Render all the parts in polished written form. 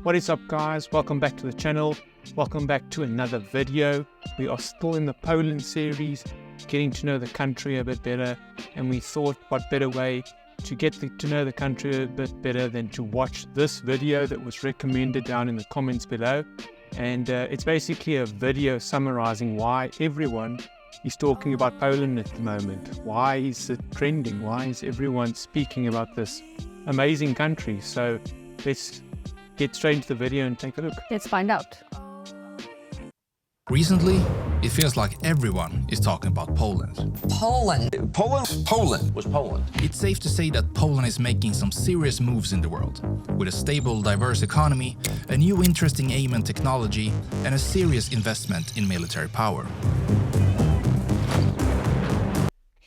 What is up, guys? Welcome back to the channel. Welcome back to another video. We are still in the Poland series, getting to know the country a bit better, and we thought what better way to get to know the country a bit better than to watch this video that was recommended down in the comments below. And it's basically a video summarizing why everyone is talking about Poland at the moment. Why is it trending? Why is everyone speaking about this amazing country? So let's get straight into the video and take a look. Let's find out. Recently, it feels like everyone is talking about Poland. Poland was Poland. It's safe to say that Poland is making some serious moves in the world, with a stable, diverse economy, a new interesting aim and technology, and a serious investment in military power.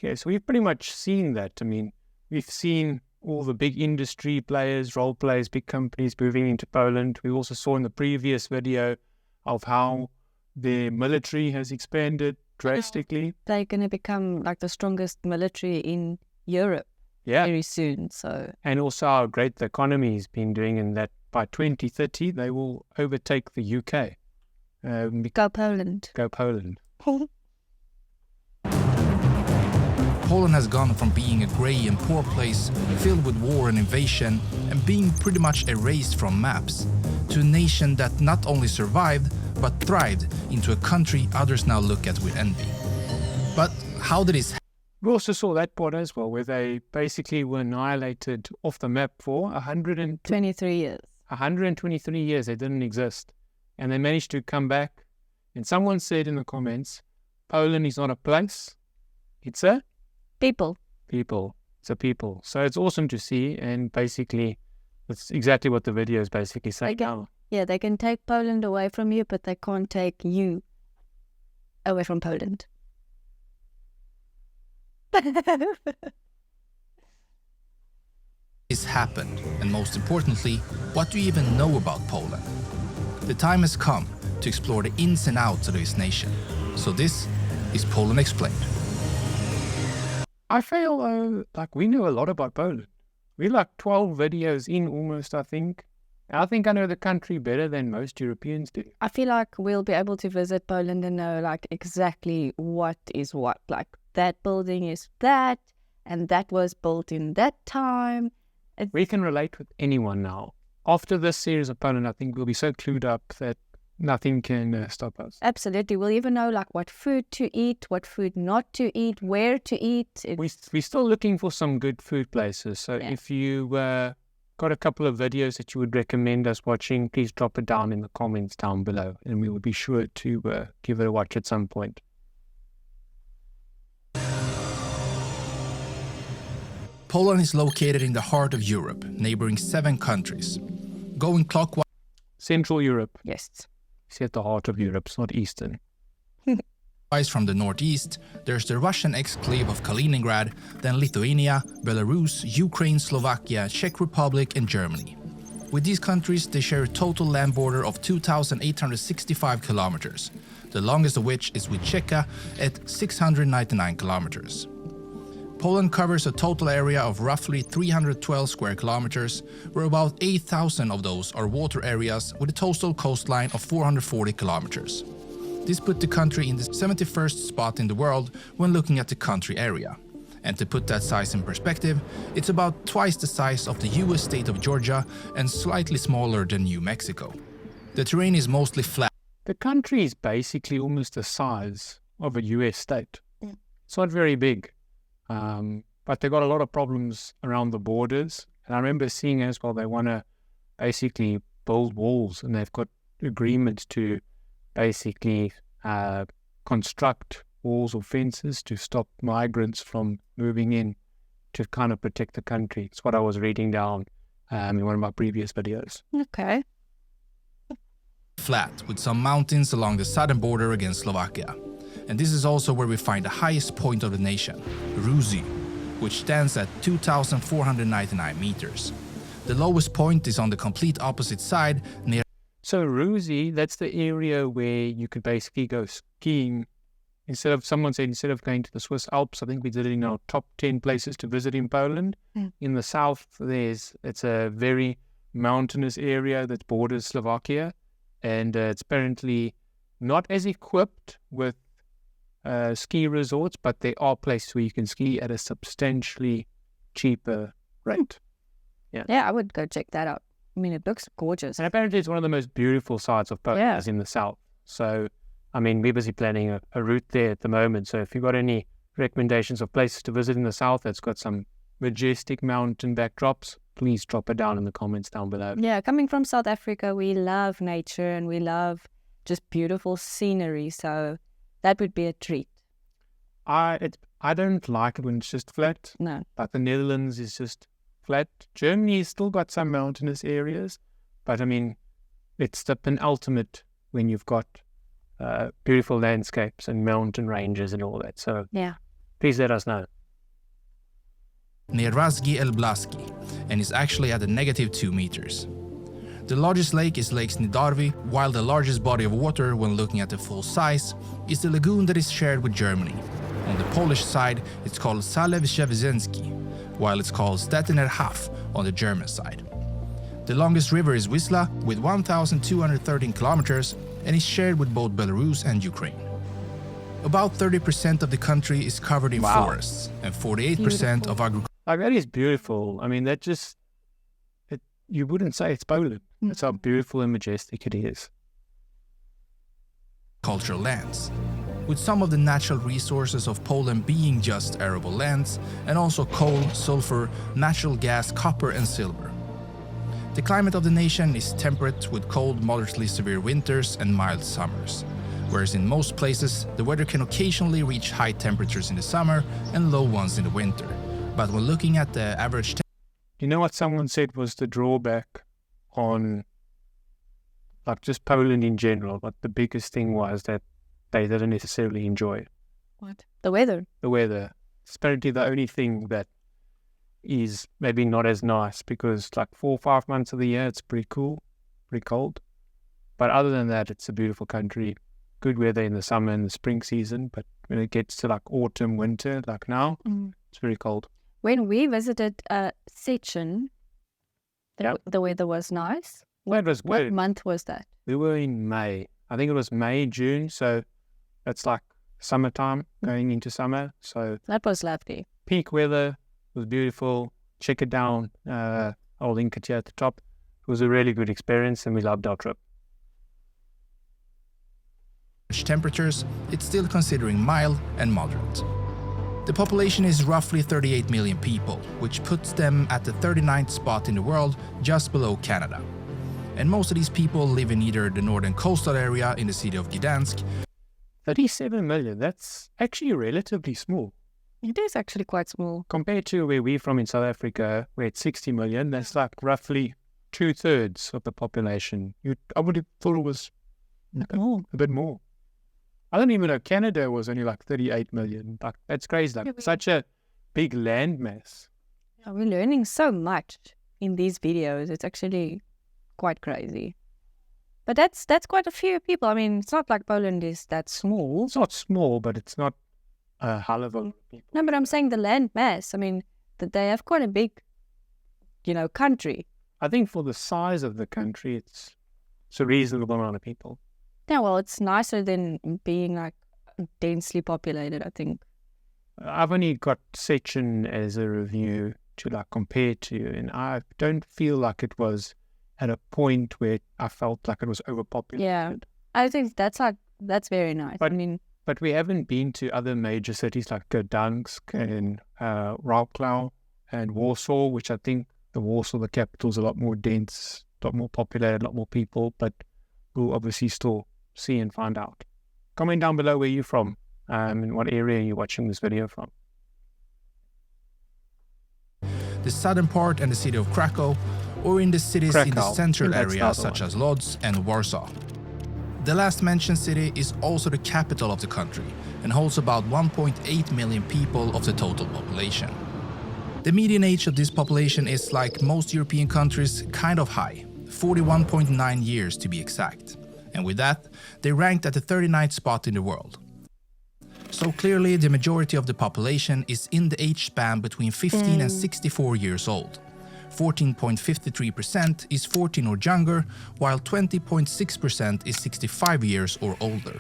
Yeah, so we've pretty much seen that. I mean, we've seen all the big industry players, role players, big companies moving into Poland. We also saw in the previous video of how the military has expanded drastically. They're going to become like the strongest military in Europe very soon. And also how great the economy has been doing, and that by 2030 they will overtake the UK. Go Poland. Go Poland. Poland has gone from being a grey and poor place filled with war and invasion and being pretty much erased from maps, to a nation that not only survived but thrived into a country others now look at with envy. But how did this happen? We also saw that part as well, where they basically were annihilated off the map for 23 years. 123 years they didn't exist. And they managed to come back. And someone said in the comments, Poland is not a place, it's a People. It's a people. So it's awesome to see, and basically that's exactly what the video is basically saying. They can take Poland away from you, but they can't take you away from Poland. This happened, and most importantly, what do you even know about Poland? The time has come to explore the ins and outs of this nation. So this is Poland Explained. I feel like we know a lot about Poland. We're like 12 videos in almost, I think. I think I know the country better than most Europeans do. I feel like we'll be able to visit Poland and know like exactly what is what. Like that building is that, and that was built in that time. We can relate with anyone now. After this series of Poland, I think we'll be so clued up that nothing can stop us. Absolutely. We'll even know like what food to eat, what food not to eat, where to eat. We're still looking for some good food places. So if you got a couple of videos that you would recommend us watching, please drop it down in the comments down below, and we will be sure to give it a watch at some point. Poland is located in the heart of Europe, neighboring 7 countries. Going clockwise. Central Europe. Yes. It's at the heart of Europe, it's not Eastern. From the northeast, there's the Russian exclave of Kaliningrad, then Lithuania, Belarus, Ukraine, Slovakia, Czech Republic, and Germany. With these countries, they share a total land border of 2,865 kilometers, the longest of which is with Czechia at 699 kilometers. Poland covers a total area of roughly 312 square kilometers, where about 8,000 of those are water areas with a total coastline of 440 kilometers. This put the country in the 71st spot in the world when looking at the country area. And to put that size in perspective, it's about twice the size of the US state of Georgia and slightly smaller than New Mexico. The terrain is mostly flat. The country is basically almost the size of a US state. It's not very big. But they got a lot of problems around the borders. And I remember seeing as well, they want to basically build walls, and they've got agreements to basically construct walls or fences to stop migrants from moving in, to kind of protect the country. It's what I was reading down in one of my previous videos. Okay. Flat, with some mountains along the southern border against Slovakia. And this is also where we find the highest point of the nation, Ruzy, which stands at 2,499 meters. The lowest point is on the complete opposite side near. So Ruzy, that's the area where you could basically go skiing. Someone said instead of going to the Swiss Alps, I think we did it in our top 10 places to visit in Poland. In the south, it's a very mountainous area that borders Slovakia, and it's apparently not as equipped with ski resorts, but there are places where you can ski at a substantially cheaper rate. Yeah, I would go check that out. I mean, it looks gorgeous. And apparently it's one of the most beautiful sides of Poland is in the south. So, I mean, we're busy planning a route there at the moment. So if you've got any recommendations of places to visit in the south that's got some majestic mountain backdrops, please drop it down in the comments down below. Yeah, coming from South Africa, we love nature and we love just beautiful scenery. So that would be a treat. I don't like it when it's just flat. No. But the Netherlands is just flat. Germany's still got some mountainous areas, but I mean, it's the penultimate when you've got beautiful landscapes and mountain ranges and all that. So yeah, please let us know. Near Razgi El Blaski, and is actually at a -2 meters. The largest lake is Lake Snidarvi, while the largest body of water, when looking at the full size, is the lagoon that is shared with Germany. On the Polish side, it's called Zalew Szewiecki, while it's called Stettiner Haff on the German side. The longest river is Wisla, with 1,213 kilometers, and is shared with both Belarus and Ukraine. About 30% of the country is covered in forests, and 48% of agriculture. Like, that is beautiful. I mean, you wouldn't say it's Poland. That's how beautiful and majestic it is. Cultural lands, with some of the natural resources of Poland being just arable lands, and also coal, sulfur, natural gas, copper and silver. The climate of the nation is temperate, with cold, moderately severe winters and mild summers, whereas in most places the weather can occasionally reach high temperatures in the summer and low ones in the winter. But when looking at the average You know what someone said was the drawback on, like, just Poland in general, but the biggest thing was that they didn't necessarily enjoy it. What? The weather. The weather. It's apparently the only thing that is maybe not as nice, because like 4 or 5 months of the year it's pretty cool, pretty cold. But other than that, it's a beautiful country. Good weather in the summer and the spring season, but when it gets to like autumn, winter, like now, it's very cold. When we visited Szczecin, the weather was nice. What month was that? We were in May. I think it was May, June. So that's like summertime, going into summer. So that was lovely. Peak weather, was beautiful. Check it down. I'll link it here at the top. It was a really good experience and we loved our trip. Temperatures, it's still considering mild and moderate. The population is roughly 38 million people, which puts them at the 39th spot in the world, just below Canada. And most of these people live in either the northern coastal area in the city of Gdansk. 37 million, that's actually relatively small. It is actually quite small. Compared to where we're from in South Africa, where it's 60 million, that's like roughly 2/3 of the population. I would have thought it was a bit more. I don't even know, Canada was only like 38 million. Like, that's crazy. Like, such a big landmass. Yeah, we're learning so much in these videos. It's actually quite crazy. But that's quite a few people. I mean, it's not like Poland is that small. It's not small, but it's not a hell of a lot of people. No, but I'm saying the land mass. I mean, that they have quite a big, country. I think for the size of the country, it's a reasonable amount of people. Yeah, well, it's nicer than being like densely populated, I think. I've only got Szczecin as a review to like compare to, and I don't feel like it was at a point where I felt like it was overpopulated. Yeah, I think that's very nice. But we haven't been to other major cities like Gdansk and Wrocław and Warsaw, which I think the capital, is a lot more dense, a lot more populated, a lot more people, but we'll obviously still see and find out. Comment down below where you're from and what area you're watching this video from. The southern part and the city of Krakow, or in the cities in the central area such as Lodz and Warsaw. The last mentioned city is also the capital of the country and holds about 1.8 million people of the total population. The median age of this population is, like most European countries, kind of high, 41.9 years to be exact. And with that, they ranked at the 39th spot in the world. So clearly the majority of the population is in the age span between 15 and 64 years old. 14.53% is 14 or younger, while 20.6% is 65 years or older.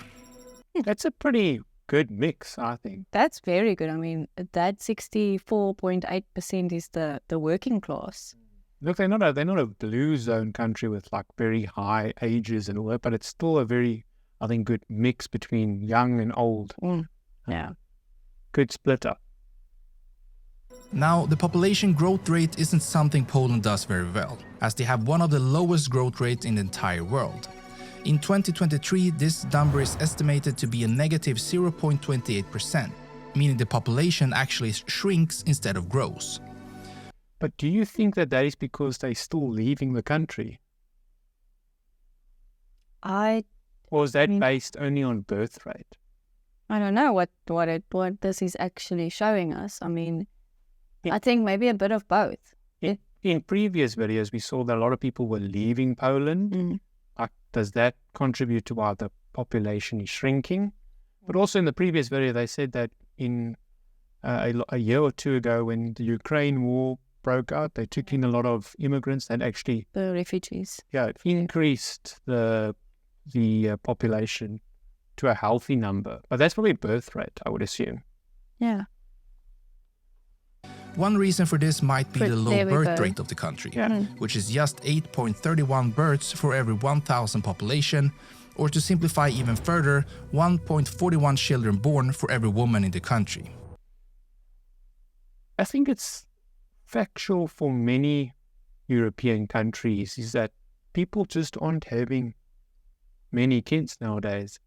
That's a pretty good mix, I think. That's very good. I mean, that 64.8% is the working class. Look, they're not a blue zone country with like very high ages and all that, but it's still a very, I think, good mix between young and old. Yeah. Good split up. Now, the population growth rate isn't something Poland does very well, as they have one of the lowest growth rates in the entire world. In 2023, this number is estimated to be a negative 0.28%, meaning the population actually shrinks instead of grows. But do you think that is because they're still leaving the country? Or is that based only on birth rate? I don't know what this is actually showing us. I mean, I think maybe a bit of both. In previous videos, we saw that a lot of people were leaving Poland. Does that contribute to why the population is shrinking? But also in the previous video, they said that in a year or two ago, when the Ukraine war broke out, they took in a lot of immigrants that actually... The refugees. Yeah, it increased the population to a healthy number. But that's probably birth rate, I would assume. Yeah. One reason for this might be the low birth rate of the country, which is just 8.31 births for every 1,000 population, or to simplify even further, 1.41 children born for every woman in the country. I think it's factual for many European countries is that people just aren't having many kids nowadays.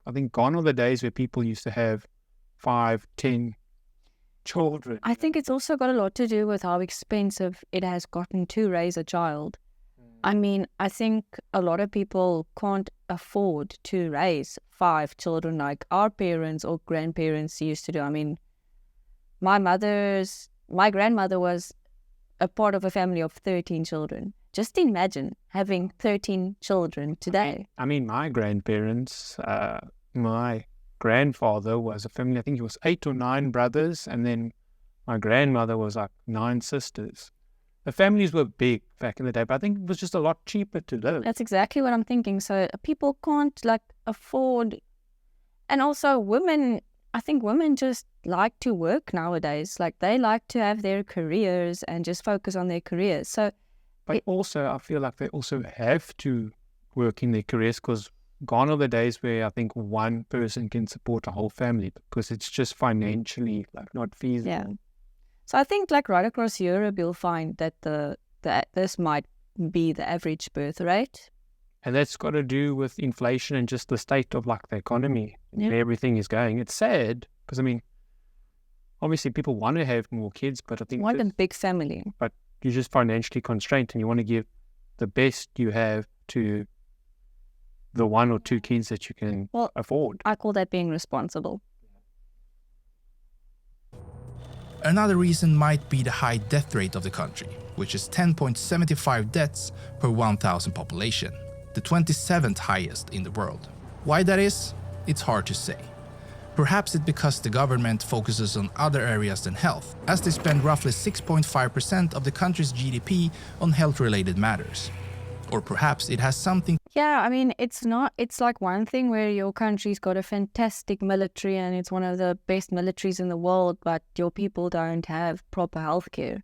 I think gone are the days where people used to have 5, 10 children. I think it's also got a lot to do with how expensive it has gotten to raise a child. I mean, I think a lot of people can't afford to raise 5 children like our parents or grandparents used to do. I mean, my grandmother was a part of a family of 13 children. Just imagine having 13 children today. I mean, my grandparents, my grandfather was a family, I think he was 8 or 9 brothers, and then my grandmother was like 9 sisters. The families were big back in the day, but I think it was just a lot cheaper to live. That's exactly what I'm thinking. So people can't afford, and also women, I think women just like to work nowadays. They like to have their careers and just focus on their careers. So, but also I feel like they also have to work in their careers because gone are the days where I think one person can support a whole family because it's just financially not feasible. Yeah. So I think right across Europe, you'll find that this might be the average birth rate. And that's got to do with inflation and just the state of the economy, where everything is going. It's sad because I mean, obviously people want to have more kids, but I think want a big family. But you're just financially constrained and you want to give the best you have to the 1 or 2 kids that you can afford. I call that being responsible. Another reason might be the high death rate of the country, which is 10.75 deaths per 1,000 population, the 27th highest in the world. Why that is, it's hard to say. Perhaps it's because the government focuses on other areas than health, as they spend roughly 6.5% of the country's GDP on health-related matters. Or perhaps it has something... Yeah, I mean, it's one thing where your country's got a fantastic military and it's one of the best militaries in the world, but your people don't have proper healthcare,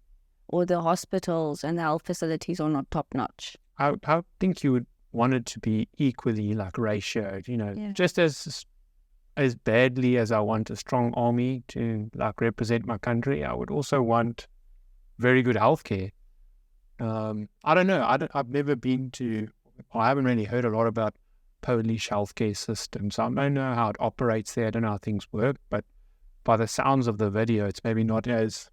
or the hospitals and the health facilities are not top-notch. I think you would want it to be equally ratioed, just as badly as I want a strong army to represent my country, I would also want very good healthcare. I don't know. I've never been to, I haven't really heard a lot about Polish healthcare systems. I don't know how it operates there. I don't know how things work, but by the sounds of the video, it's maybe not as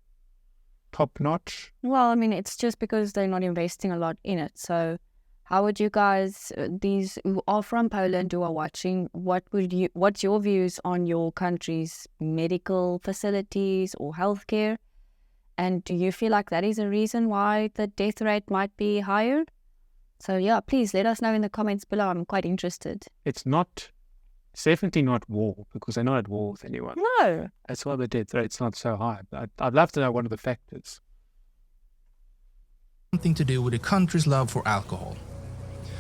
top-notch. Well, I mean, it's just because they're not investing a lot in it. So how would you guys, these who are from Poland who are watching, what's your views on your country's medical facilities or healthcare? And do you feel like that is a reason why the death rate might be higher? So yeah, please let us know in the comments below. I'm quite interested. It's definitely not war, because they're not at war with anyone. No. That's why the death rate's not so high. I'd love to know what are the factors. something to do with the country's love for alcohol.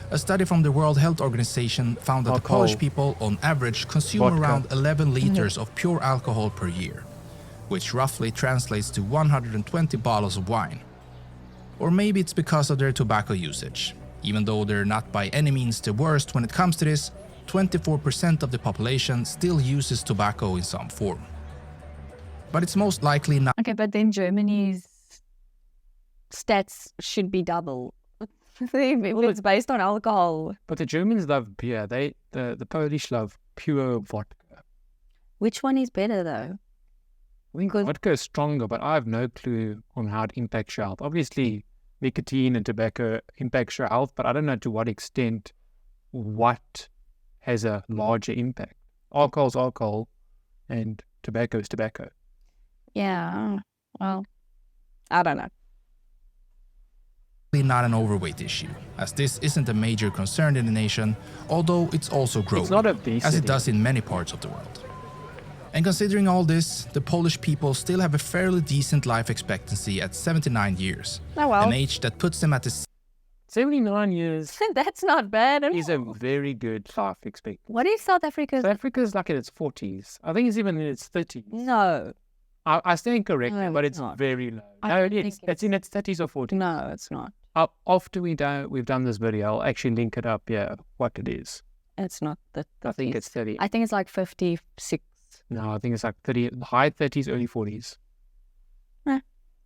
A study from the World Health Organization found that the Polish people on average consume around 11 liters of pure alcohol per year, which roughly translates to 120 bottles of wine. Or maybe it's because of their tobacco usage. Even though they're not by any means the worst when it comes to this, 24% of the population still uses tobacco in some form. But it's most likely not. Okay, but then Germany's stats should be double. It's based on alcohol. But the Germans love beer. The Polish love pure vodka. Which one is better though? I think vodka is stronger, but I have no clue on how it impacts your health. Obviously, nicotine and tobacco impacts your health, but I don't know to what extent what has a larger impact. Alcohol is alcohol, and tobacco is tobacco. Yeah, well, I don't know. Not an overweight issue, as this isn't a major concern in the nation, although it's also growing, It's not obesity, as it does in many parts of the world. And considering all this, the Polish people still have a fairly decent life expectancy at 79 years, Oh well, an age that puts them at the 79 years that's not bad at is a all. very good life expectancy. What is South Africa's? South Africa is like in its 40s. I think it's even in its 30s. No, I stand corrected, No, but it's it's not. very low. I No, don't it's think in its 30s or 40s. no, it's not. After we've done this video, I'll actually link it up, what it is. It's not the. I think it's 30. I think it's like 56. No, I think it's like 30, high 30s, early 40s. Eh.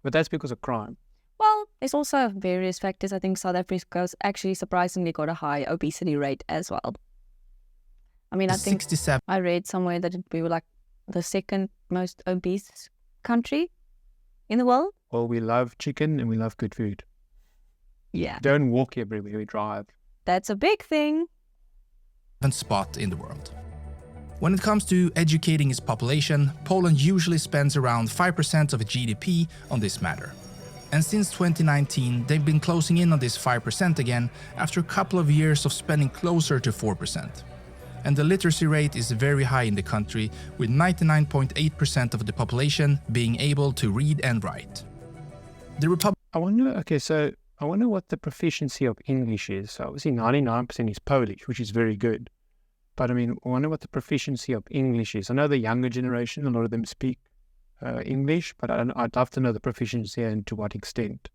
But that's because of crime. Well, there's also various factors. I think South Africa's actually surprisingly got a high obesity rate as well. I mean, I think 67 I read somewhere that we were like the second most obese country in the world. Well, we love chicken and we love good food. Yeah, Don't walk everywhere, we drive. that's a big thing. spot in the world. When it comes to educating its population, Poland usually spends around 5% of its GDP on this matter. And since 2019, they've been closing in on this 5% again after a couple of years of spending closer to 4%. And the literacy rate is very high in the country, with 99.8% of the population being able to read and write. The Republic I wonder what the proficiency of English is. So obviously 99% is Polish, which is very good. But I mean, I wonder what the proficiency of English is. I know the younger generation, a lot of them speak English, but I'd love to know the proficiency and to what extent.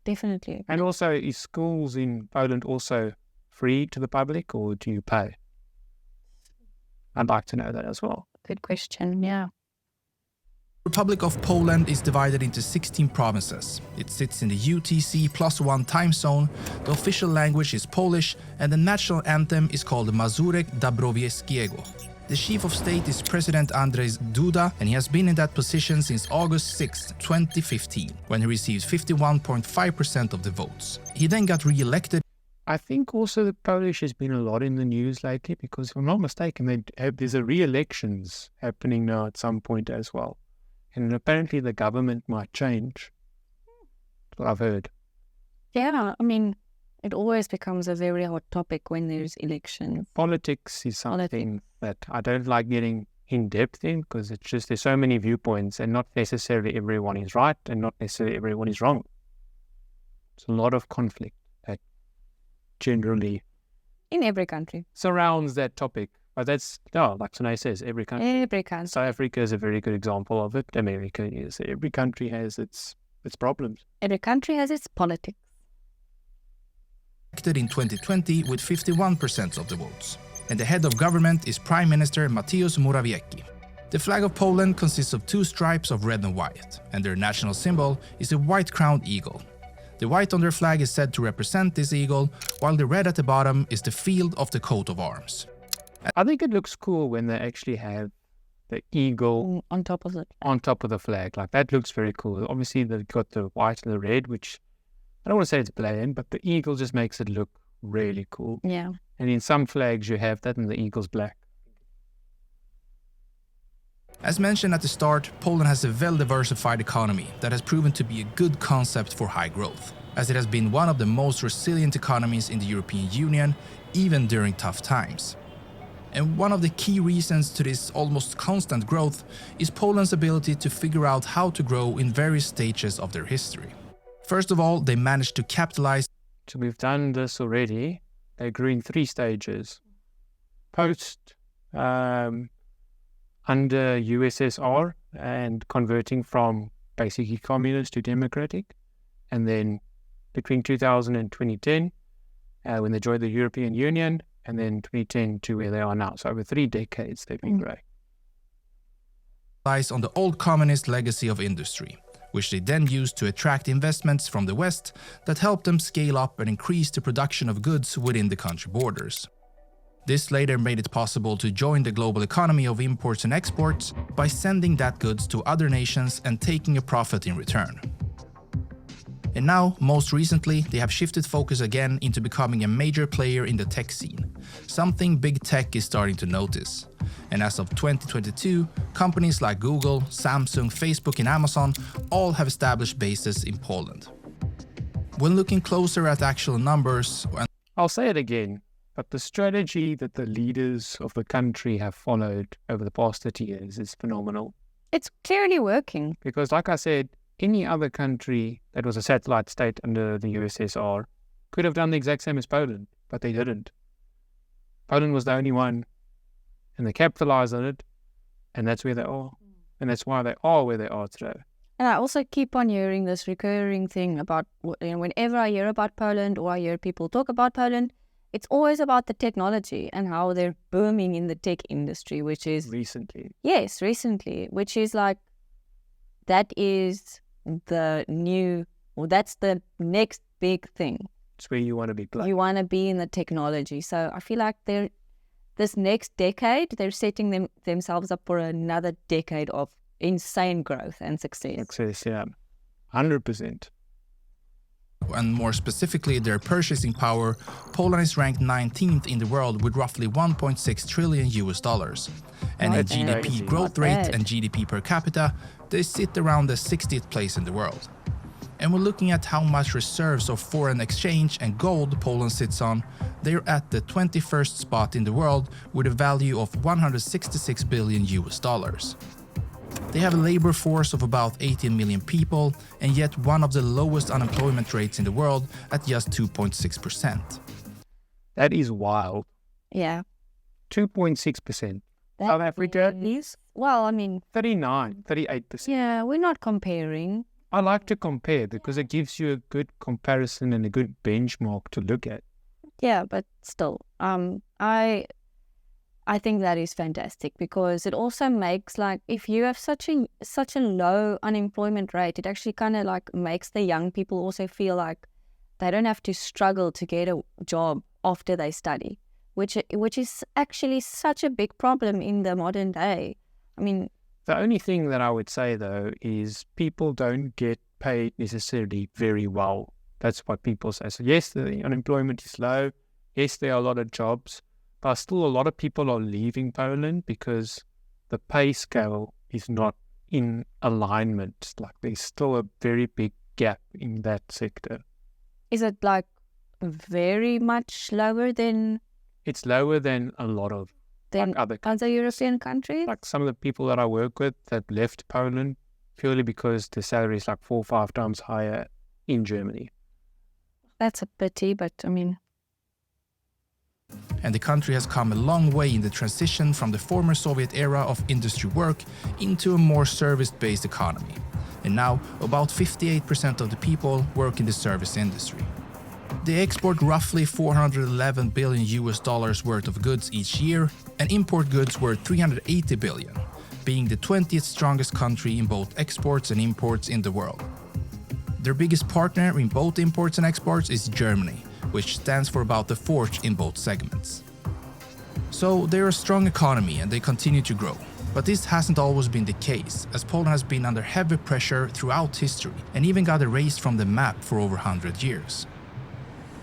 Definitely. And also, is schools in Poland also free to the public, or do you pay? I'd like to know that as well. Good question. Yeah. Republic of Poland is divided into 16 provinces. It sits in the UTC+1 time zone, the official language is Polish, and the national anthem is called Mazurek Dąbrowskiego. The chief of state is President Andrzej Duda, and he has been in that position since August 6, 2015, when he received 51.5% of the votes. He then got re-elected. I think also the Polish has been a lot in the news lately because, if I'm not mistaken, there's a re-elections happening now at some point as well. And apparently the government might change. That's what I've heard. Yeah, I mean, it always becomes a very hot topic when there's elections. Politics is something that I don't like getting in depth in because it's just there's so many viewpoints and not necessarily everyone is right and not necessarily everyone is wrong. It's a lot of conflict that generally In every country. surrounds that topic. But that's, like Sanae says, every country. Every country. South Africa is a very good example of it. America is. Every country has its problems. Every country has its politics. Elected in 2020 with 51% of the votes. And the head of government is Prime Minister Mateusz Morawiecki. The flag of Poland consists of two stripes of red and white, and their national symbol is a white-crowned eagle. The white on their flag is said to represent this eagle, while the red at the bottom is the field of the coat of arms. I think it looks cool when they actually have the eagle On top of it. on top of the flag. Like, that looks very cool. Obviously, they've got the white and the red, which I don't want to say it's bland, but the eagle just makes it look really cool. Yeah. And in some flags, you have that and the eagle's black. As mentioned at the start, Poland has a well-diversified economy that has proven to be a good concept for high growth, as it has been one of the most resilient economies in the European Union, even during tough times. And one of the key reasons to this almost constant growth is Poland's ability to figure out how to grow in various stages of their history. First of all, they managed to capitalize. So we've done this already. They grew in 3 stages. Post, under USSR and converting from basically communist to democratic. And then between 2000 and 2010, when they joined the European Union, and then 2010 to where they are now. So over 3 decades, they've been growing. Lies on the old communist legacy of industry, which they then used to attract investments from the West that helped them scale up and increase the production of goods within the country borders. This later made it possible to join the global economy of imports and exports by sending that goods to other nations and taking a profit in return. And now, most recently, they have shifted focus again into becoming a major player in the tech scene, something big tech is starting to notice. And as of 2022, companies like Google, Samsung, Facebook and Amazon all have established bases in Poland. When looking closer at actual numbers... I'll say it again, but the strategy that the leaders of the country have followed over the past 30 years is phenomenal. It's clearly working. Because like I said, any other country that was a satellite state under the USSR could have done the exact same as Poland, but they didn't. Poland was the only one, and they capitalized on it, and that's where they are. And that's why they are where they are today. And I also keep on hearing this recurring thing about, whenever I hear about Poland or I hear people talk about Poland, it's always about the technology and how they're booming in the tech industry, which is... Recently. Yes, recently, which is like, that is the new, or that's the next big thing. It's where you want to be playing. You want to be in the technology. So I feel like this next decade, they're setting themselves up for another decade of insane growth and success. Success, yeah. 100%. And more specifically, their purchasing power, Poland is ranked 19th in the world with roughly 1.6 trillion US dollars. And in GDP crazy. growth rate and GDP per capita, they sit around the 60th place in the world. And when looking at how much reserves of foreign exchange and gold Poland sits on, they're at the 21st spot in the world with a value of 166 billion US dollars. They have a labor force of about 18 million people, and yet one of the lowest unemployment rates in the world at just 2.6%. That is wild. Yeah. 2.6%. That South Africa is? Well, I mean... 39, 38%. Yeah, we're not comparing. I like to compare because it gives you a good comparison and a good benchmark to look at. Yeah, but still, I think that is fantastic because it also makes, like, if you have such a low unemployment rate, it actually kind of like makes the young people also feel like they don't have to struggle to get a job after they study, which is actually such a big problem in the modern day. I mean, the only thing that I would say though is people don't get paid necessarily very well. That's what people say. So yes, the unemployment is low. Yes, there are a lot of jobs. But still a lot of people are leaving Poland because the pay scale is not in alignment. Like there's still a very big gap in that sector. Is it like very much lower than... It's lower than a lot of other European countries? Like some of the people that I work with that left Poland purely because the salary is like 4 or 5 times higher in Germany. That's a pity, but I mean... And the country has come a long way in the transition from the former Soviet era of industry work into a more service-based economy. And now, about 58% of the people work in the service industry. They export roughly 411 billion US dollars worth of goods each year and import goods worth 380 billion, being the 20th strongest country in both exports and imports in the world. Their biggest partner in both imports and exports is Germany, which stands for about the 4th in both segments. So they're a strong economy and they continue to grow. But this hasn't always been the case, as Poland has been under heavy pressure throughout history and even got erased from the map for over 100 years.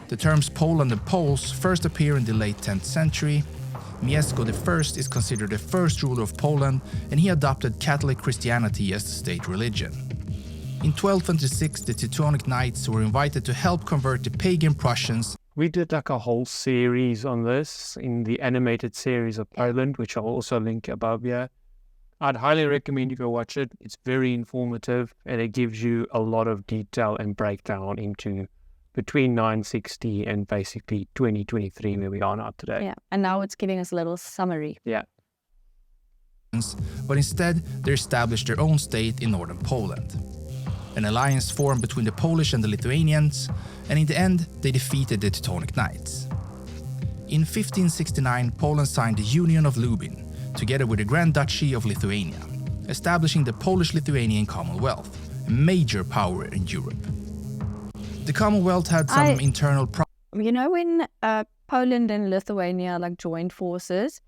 The terms Poland and Poles first appear in the late 10th century. Mieszko I is considered the first ruler of Poland, and he adopted Catholic Christianity as the state religion. In 1226, the Teutonic Knights were invited to help convert the pagan Prussians. We did like a whole series on this in the animated series of Poland, which I'll also link above here. I'd highly recommend you go watch it. It's very informative and it gives you a lot of detail and breakdown into between 960 and basically 2023 where we are now today. Yeah, and now it's giving us a little summary. Yeah. But instead, they established their own state in northern Poland. An alliance formed between the Polish and the Lithuanians, and in the end, they defeated the Teutonic Knights. In 1569, Poland signed the Union of Lubin, together with the Grand Duchy of Lithuania, establishing the Polish-Lithuanian Commonwealth, a major power in Europe. The Commonwealth had some internal problems. You know, when Poland and Lithuania joined forces,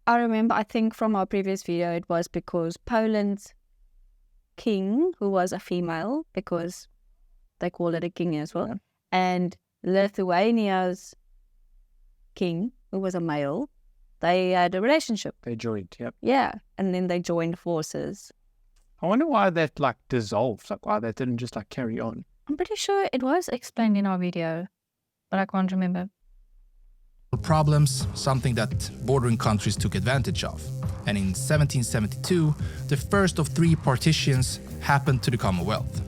I remember, I think from our previous video, it was because Poland's king, who was a female, because they call it a king as well, and Lithuania's king, who was a male, they had a relationship. They joined, yep. Yeah, and then they joined forces. I wonder why that dissolved, why that didn't just carry on. I'm pretty sure it was explained in our video, but I can't remember. Problems, something that bordering countries took advantage of. And in 1772, the first of 3 partitions happened to the Commonwealth.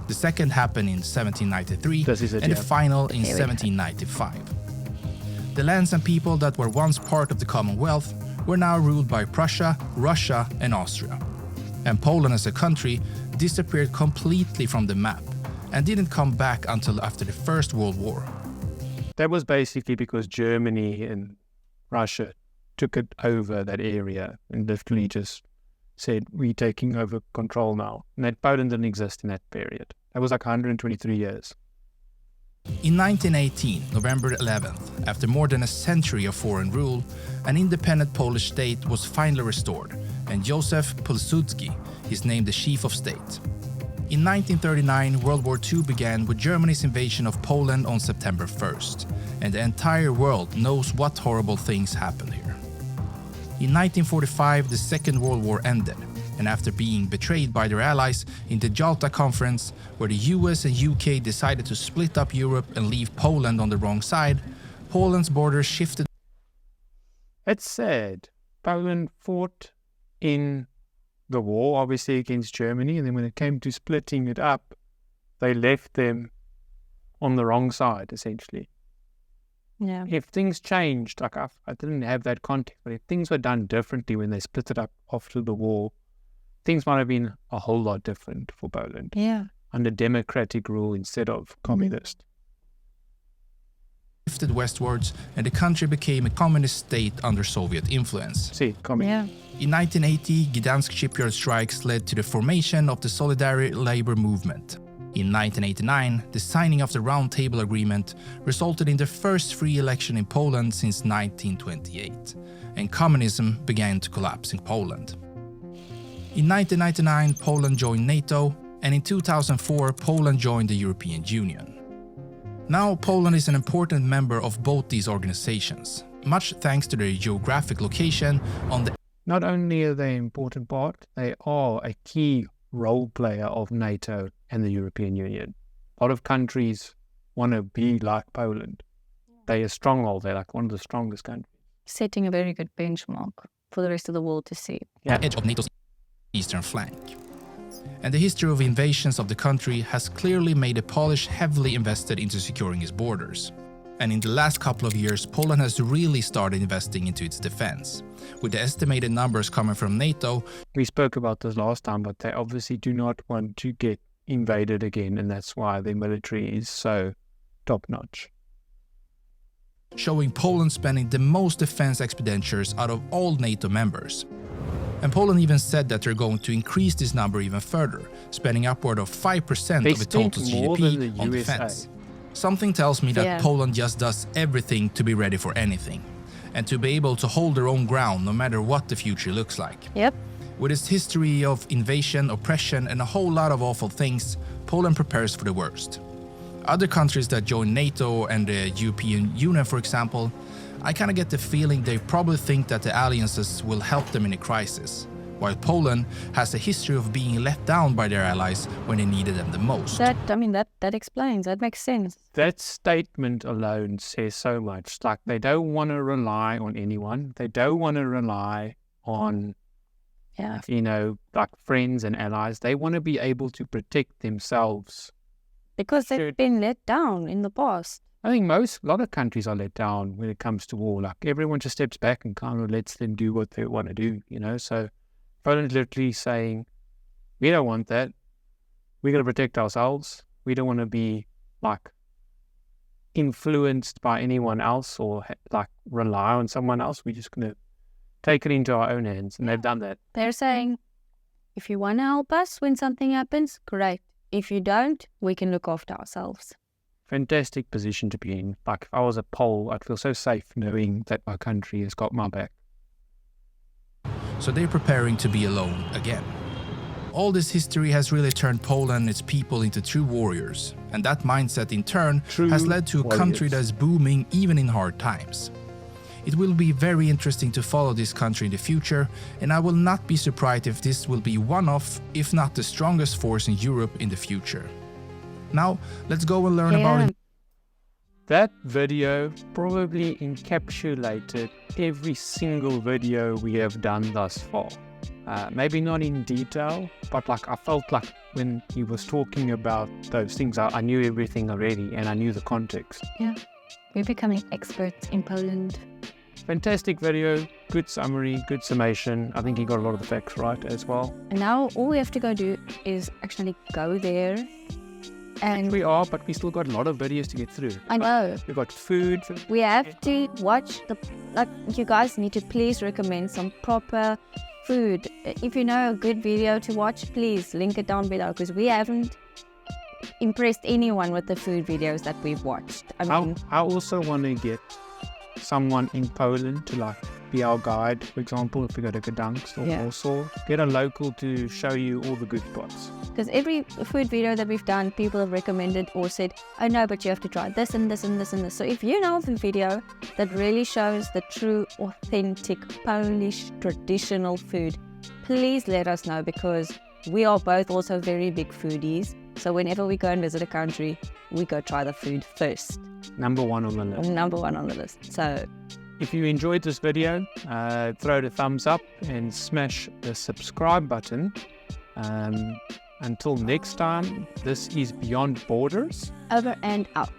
The second happened in 1793 and the final in 1795. The lands and people that were once part of the Commonwealth were now ruled by Prussia, Russia and Austria. And Poland as a country disappeared completely from the map and didn't come back until after the First World War. That was basically because Germany and Russia took it over that area and literally just said, we're taking over control now. And that Poland didn't exist in that period. That was 123 years. In 1918, November 11th, after more than a century of foreign rule, an independent Polish state was finally restored, and Józef Pilsudski is named the chief of state. In 1939, World War II began with Germany's invasion of Poland on September 1st, and the entire world knows what horrible things happened here. In 1945, the Second World War ended, and after being betrayed by their allies in the Jalta Conference, where the US and UK decided to split up Europe and leave Poland on the wrong side, Poland's borders shifted. It's sad. Poland fought in the war, obviously, against Germany, and then when it came to splitting it up, they left them on the wrong side, essentially. Yeah. If things changed, I didn't have that context, but if things were done differently when they split it up after the war, things might have been a whole lot different for Poland. Yeah. Under democratic rule instead of communist. Shifted westwards, and the country became a communist state under Soviet influence. Yeah. In 1980, Gdansk shipyard strikes led to the formation of the Solidarity Labor Movement. In 1989, the signing of the Round Table Agreement resulted in the first free election in Poland since 1928, and communism began to collapse in Poland. In 1999, Poland joined NATO, and in 2004, Poland joined the European Union. Now, Poland is an important member of both these organizations, much thanks to their geographic location on the... Not only are they an important part, they are a key role player of NATO and the European Union. A lot of countries want to be like Poland. They're a stronghold. They're one of the strongest countries. Setting a very good benchmark for the rest of the world to see. edge of NATO's eastern flank. And the history of invasions of the country has clearly made the Polish heavily invested into securing its borders. And in the last couple of years, Poland has really started investing into its defense. With the estimated numbers coming from NATO, we spoke about this last time, but they obviously do not want to get invaded again, and that's why their military is so top-notch. Showing Poland spending the most defense expenditures out of all NATO members. And Poland even said that they're going to increase this number even further, spending upward of 5% of its total GDP on defense. Something tells me that Poland just does everything to be ready for anything, and to be able to hold their own ground no matter what the future looks like. Yep. With its history of invasion, oppression, and a whole lot of awful things, Poland prepares for the worst. Other countries that join NATO and the European Union, for example, I kinda get the feeling they probably think that the alliances will help them in a crisis, while Poland has a history of being let down by their allies when they needed them the most. That explains, that makes sense. That statement alone says so much. They don't want to rely on anyone. They don't want to rely on Yeah. you know, like friends and allies. They want to be able to protect themselves. Because they've been let down in the past. I think a lot of countries are let down when it comes to war. Like everyone just steps back and kind of lets them do what they want to do, you know. So Poland's literally saying, we don't want that. We're going to protect ourselves. We don't want to be like influenced by anyone else or like rely on someone else. We're just going to take it into our own hands. And they've done that. They're saying, if you want to help us when something happens, great. If you don't, we can look after ourselves. Fantastic position to be in. Like if I was a Pole, I'd feel so safe knowing that my country has got my back. So they're preparing to be alone again. All this history has really turned Poland and its people into true warriors, and that mindset in turn has led to a country that's booming even in hard times. It will be very interesting to follow this country in the future, and I will not be surprised if this will be one of, if not the strongest force in Europe in the future. Now, let's go and learn about it. That video probably encapsulated every single video we have done thus far. Maybe not in detail, but like I felt like when he was talking about those things, I knew everything already and I knew the context. Yeah, we're becoming experts in Poland. Fantastic video, good summary, good summation. I think he got a lot of the facts right as well. And now all we have to go do is actually go there. And we are, but we still got a lot of videos to get through. I know. We've got food. We have to watch you guys need to please recommend some proper food. If you know a good video to watch, please link it down below, because we haven't impressed anyone with the food videos that we've watched. I also want to get someone in Poland to like be our guide. For example, if we go to Gdansk or Warsaw, get a local to show you all the good spots. Because every food video that we've done, people have recommended or said, oh no, but you have to try this and this and this and this. So if you know of a video that really shows the true, authentic Polish traditional food, please let us know, because we are both also very big foodies. So whenever we go and visit a country, we go try the food first. Number one on the list. Number one on the list. So if you enjoyed this video, throw it a thumbs up and smash the subscribe button. Until next time, this is Beyond Borders. Over and out.